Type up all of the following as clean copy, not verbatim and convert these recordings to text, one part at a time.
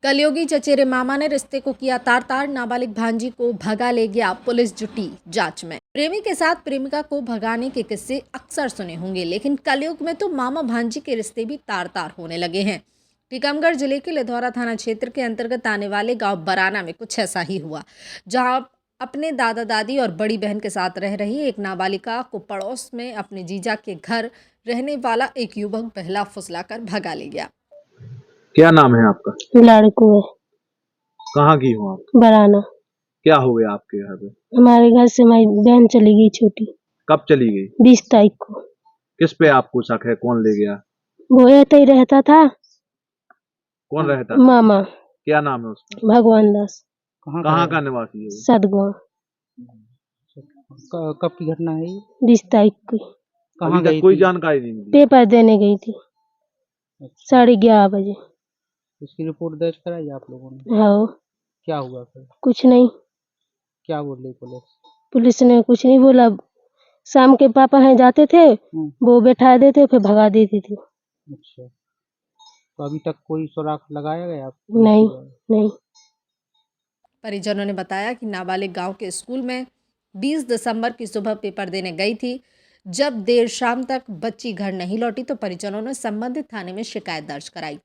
कलयुगी चचेरे मामा ने रिश्ते को किया तार-तार, नाबालिग भांजी को भगा ले गया, पुलिस जुटी जांच में। प्रेमी के साथ प्रेमिका को भगाने के किस्से अक्सर सुने होंगे, लेकिन कलयुग में तो मामा भांजी के रिश्ते भी तार-तार होने लगे हैं। टीकमगढ़ जिले के लिधौरा थाना क्षेत्र के अंतर्गत आने वाले गांव बराना में कुछ ऐसा ही हुआ, जहां अपने दादा दादी और बड़ी बहन के साथ रह रही एक नाबालिका को पड़ोस में अपने जीजा के घर रहने वाला एक युवक बहला फुसलाकर भगा ले गया। क्या नाम है आपका? लड़को है। कहाँ की हो आप? बराना। क्या हो गया आपके घर पे? हमारे घर से हमारी बहन चली गई छोटी। कब चली गई? 20 तारीख को। किस पे आपको शक है? कौन ले गया? वो ऐसे ही रहता था। कौन रहता? मामा। क्या नाम है उसका? भगवान दास। कहाँ का निवासी है वो? सदगुआ। कब की घटना है ये? 20 तारीख को। अभी तक कोई जानकारी नहीं मिली। पेपर देने गई थी 11:30 बजे। इसकी रिपोर्ट दर्ज कराई आप लोगों ने? हाँ। क्या हुआ फिर? कुछ नहीं। क्या बोल रही पुलिस? पुलिस ने कुछ नहीं बोला। शाम के पापा हैं जाते थे, वो बैठा देते फिर भगा देती थी। अच्छा, तो अभी तक कोई सुराग लगाया गया? नहीं। परिजनों ने बताया कि नाबालिग गांव के स्कूल में 20 दिसंबर की सुबह पेपर देने गई थी। जब देर शाम तक बच्ची घर नहीं लौटी तो परिजनों ने संबंधित थाने में शिकायत दर्ज कराई।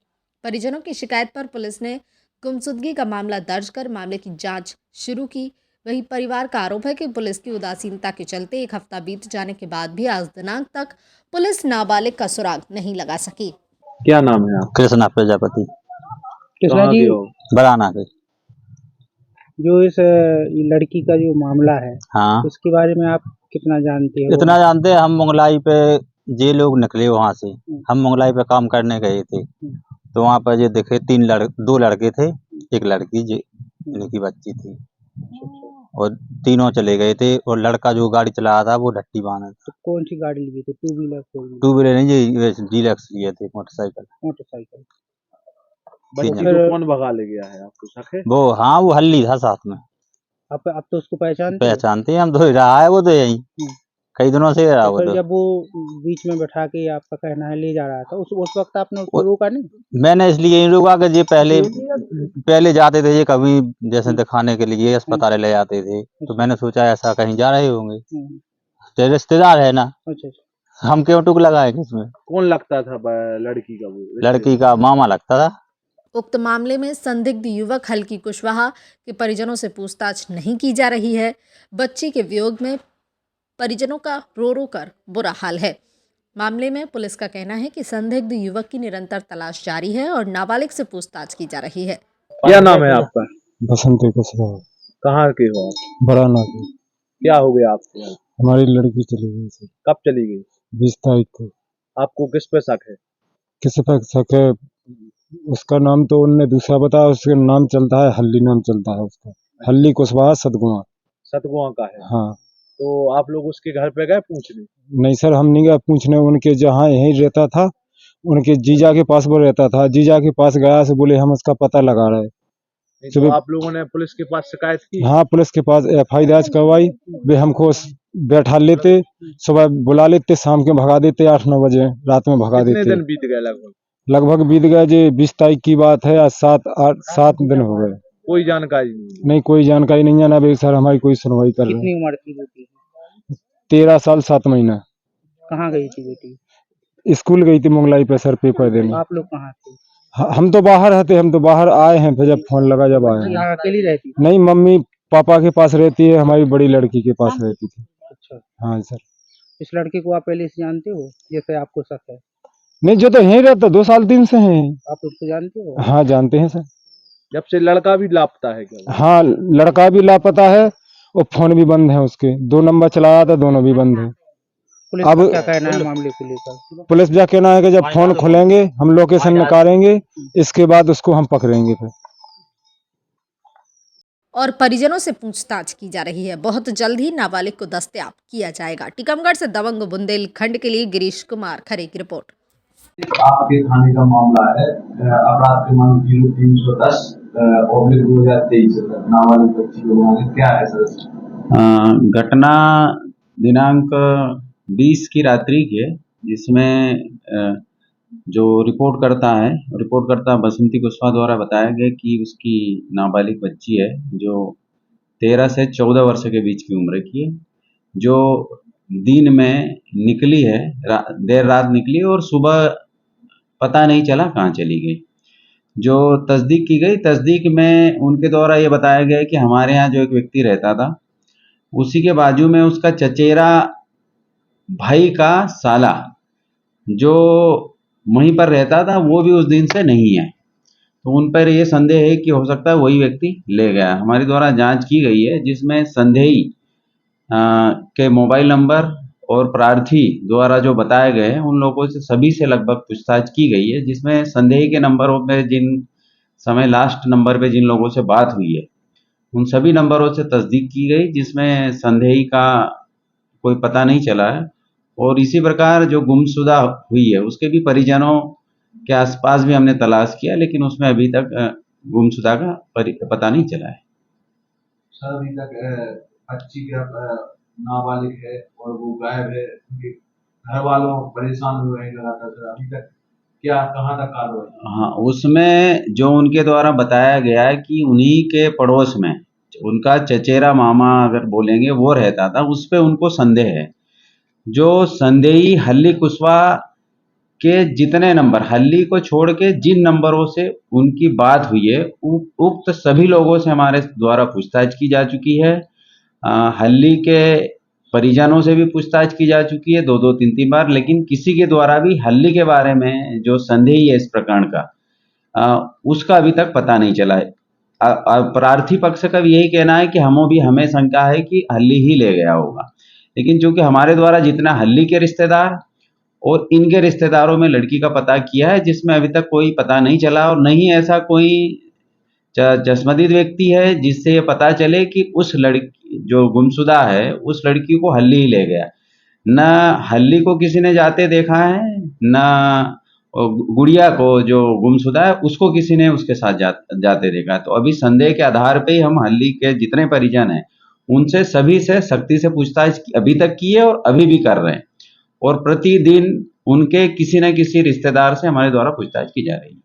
परिजनों की शिकायत पर पुलिस ने गुमशुदगी का मामला दर्ज कर मामले की जांच शुरू की। वहीं परिवार का आरोप है कि पुलिस की उदासीनता के चलते एक हफ्ता बीत जाने के बाद भी आज दिनांक तक पुलिस नाबालिग का सुराग नहीं लगा सकी। क्या नाम है आप? कृष्णा प्रजापति। कृष्णा जी, बराना के। जो इस लड़की का जो मामला है, हाँ, उसके बारे में आप कितना जानते हो? इतना जानते हैं, हम मंगलाई पे ये लोग निकले वहाँ से, हम मंगलाई पे काम करने गए थे, तो वहाँ पर ये देखे 2 लड़के थे, एक लड़की इनकी बच्ची थी, और तीनों चले गए थे। और लड़का जो गाड़ी चला रहा था वो ढट्टी बांधा था। तो कौन सी गाड़ी लिए थे? 2 व्हीलर? 2 व्हीलर नहीं, ये डीलक्स लिए थे, मोटरसाइकिल। बच्ची को कौन भगा ले गया है, आपको शक है? वो हल्ली था साथ में। अब तो उसको पहचानते हैं हम, तो रहा है वो तो यही कई दिनों से रहा। तो फिर जब वो बीच में बैठा के आपका कहना है ले जा रहा था, उस वक्त आपने उसको रोका नहीं? मैंने इसलिए नहीं रोका कि ये पहले जाते थे, ये कभी जैसे दिखाने के लिए अस्पताल ले जाते थे, तो मैंने सोचा ऐसा कहीं जा रहे होंगे, तो रिश्तेदार है ना। अच्छा, हम क्यों टुक लगाएंगे इसमें? कौन लगता था लड़की का? वो लड़की का मामा लगता था। उक्त मामले में संदिग्ध युवक हल्की कुशवाहा के परिजनों से पूछताछ नहीं की जा रही है। बच्ची के वियोग में परिजनों का रो कर बुरा हाल है। मामले में पुलिस का कहना है कि संदिग्ध युवक की निरंतर तलाश जारी है और नाबालिग से पूछताछ की जा रही है। क्या नाम है आपका? बसंत कुशवाहा। कहाँ के हो आप? बराना के। क्या हो गया आपको? हमारी लड़की चली गई थी। कब चली गई? 20 तारीख को। आपको किस पे शक है? किस पे शक है? उसका नाम तो उनने दूसरा बताया, उसका नाम चलता है हल्ली, नाम चलता है उसका हल्ली कुशवाहा सतगुआ का है। हाँ। तो आप लोग उसके घर पे गए पूछने? नहीं सर, हम नहीं गए पूछने। उनके जहाँ यहीं रहता था, उनके जीजा के पास वो रहता था। जीजा के पास गया से बोले हम उसका पता लगा रहे। तो आप लोगों ने पुलिस के पास शिकायत की? हाँ, पुलिस के पास FI दर्ज करवाई। वे हमको बैठा लेते, सुबह बुला लेते, शाम के भगा देते, 8-9 बजे रात में भगा देते। कितने दिन बीत गए? लगभग बीत गए जी, 20 तारीख की बात है, आज 7 दिन हो गए। कोई जानकारी नहीं? कोई जानकारी नहीं है ना भाई सर, हमारी कोई सुनवाई कर रहे हैं। कितनी उम्र की बेटी? 13 साल 7 महीना। कहाँ गई थी बेटी? स्कूल गई थी मंगलाई पे सर, पेपर देने। आप लोग कहाँ थे? हम तो बाहर रहते, हम तो बाहर आए हैं, फिर जब फोन लगा जब आए हैं। यहाँ अकेली रहती थी? नहीं, मम्मी पापा के पास रहती है, हमारी बड़ी लड़की के पास रहती थी। अच्छा। हाँ सर। इस लड़के को आप पहले से जानते हो, जैसे आपको शक है? नहीं, जो तो यहीं रहता 2 साल 3 से हैं। आप उसको जानते हो? हाँ, जानते हैं सर। जब से लड़का भी लापता है क्या? हाँ, लड़का भी लापता है और फोन भी बंद है उसके। 2 नंबर चलाया था, दोनों भी बंद है। पुलिस अब का क्या कहना है मामले को लेकर? पुलिस का कहना है कि जब फोन खुलेंगे हम लोकेशन निकालेंगे, इसके बाद उसको हम पकड़ेंगे फिर। और परिजनों से पूछताछ की जा रही है। बहुत जल्द ही नाबालिग को दस्तयाब किया जाएगा। टीकमगढ़ से दबंग बुंदेलखंड के लिए गिरीश कुमार खरे की रिपोर्ट। आपके थाने का मामला है अपराध क्रमांक 0310/2023 नाबालिग बच्ची को क्या है सर? घटना दिनांक 20 की रात्रि की है, जिसमें जो रिपोर्टकर्ता बसंती कुशवाहा द्वारा बताया गया कि उसकी नाबालिग बच्ची है जो 13 से 14 वर्ष के बीच की उम्र की है, जो दिन में निकली है, देर रात निकली और सुबह पता नहीं चला कहाँ चली गई। जो तस्दीक की गई, तस्दीक में उनके द्वारा ये बताया गया कि हमारे यहाँ जो एक व्यक्ति रहता था, उसी के बाजू में उसका चचेरा भाई का साला जो वहीं पर रहता था, वो भी उस दिन से नहीं है। तो उन पर ये संदेह है कि हो सकता है वही व्यक्ति ले गया। हमारे द्वारा जांच की गई है, जिसमें संदेही के मोबाइल नंबर और प्रार्थी द्वारा जो बताए गए हैं उन लोगों से सभी से लगभग पूछताछ की गई है, जिसमें संदेही के नंबरों पे जिन समय लास्ट नंबर पे जिन लोगों से बात हुई है उन सभी नंबरों से तस्दीक की गई, जिसमें संदेही का कोई पता नहीं चला है। और इसी प्रकार जो गुमशुदा हुई है उसके भी परिजनों के आसपास भी हमने तलाश किया, लेकिन उसमें अभी तक गुमशुदा का पता नहीं चला है। सर अभी तक बच्ची का नाबालिग है और वो गायब है, उनके घर वालों परेशान हुए हैं लगातार। सर अभी तक क्या कहाँ तक कार्रवाई? हाँ, उसमें जो उनके द्वारा बताया गया है कि उन्हीं के पड़ोस में उनका चचेरा मामा अगर बोलेंगे वो रहता था, उस पे उनको संदेह है। जो संदेही हल्ली कुशवाहा के जितने नंबर, हल्ली को छोड़ के जिन नंबरों से उनकी बात हुई है, उक्त सभी लोगों से हमारे द्वारा पूछताछ की जा चुकी है। हल्ली के परिजनों से भी पूछताछ की जा चुकी है 2-2, 3-3 बार, लेकिन किसी के द्वारा भी हल्ली के बारे में जो संदेही है इस प्रकरण का, उसका अभी तक पता नहीं चला है। प्रार्थी पक्ष का भी यही कहना है कि हमें शंका है कि हल्ली ही ले गया होगा, लेकिन चूंकि हमारे द्वारा जितना हल्ली के रिश्तेदार और इनके रिश्तेदारों में लड़की का पता किया है, जिसमें अभी तक कोई पता नहीं चला और नहीं ऐसा कोई चश्मदीद व्यक्ति है जिससे ये पता चले कि उस लड़की जो गुमशुदा है उस लड़की को हल्ली ही ले गया। न हल्ली को किसी ने जाते देखा है, न गुड़िया को जो गुमशुदा है उसको किसी ने उसके साथ जाते देखा। तो अभी संदेह के आधार पे ही हम हल्ली के जितने परिजन हैं उनसे सभी से सख्ती से पूछताछ अभी तक की है और अभी भी कर रहे हैं, और प्रतिदिन उनके किसी न किसी रिश्तेदार से हमारे द्वारा पूछताछ की जा रही है।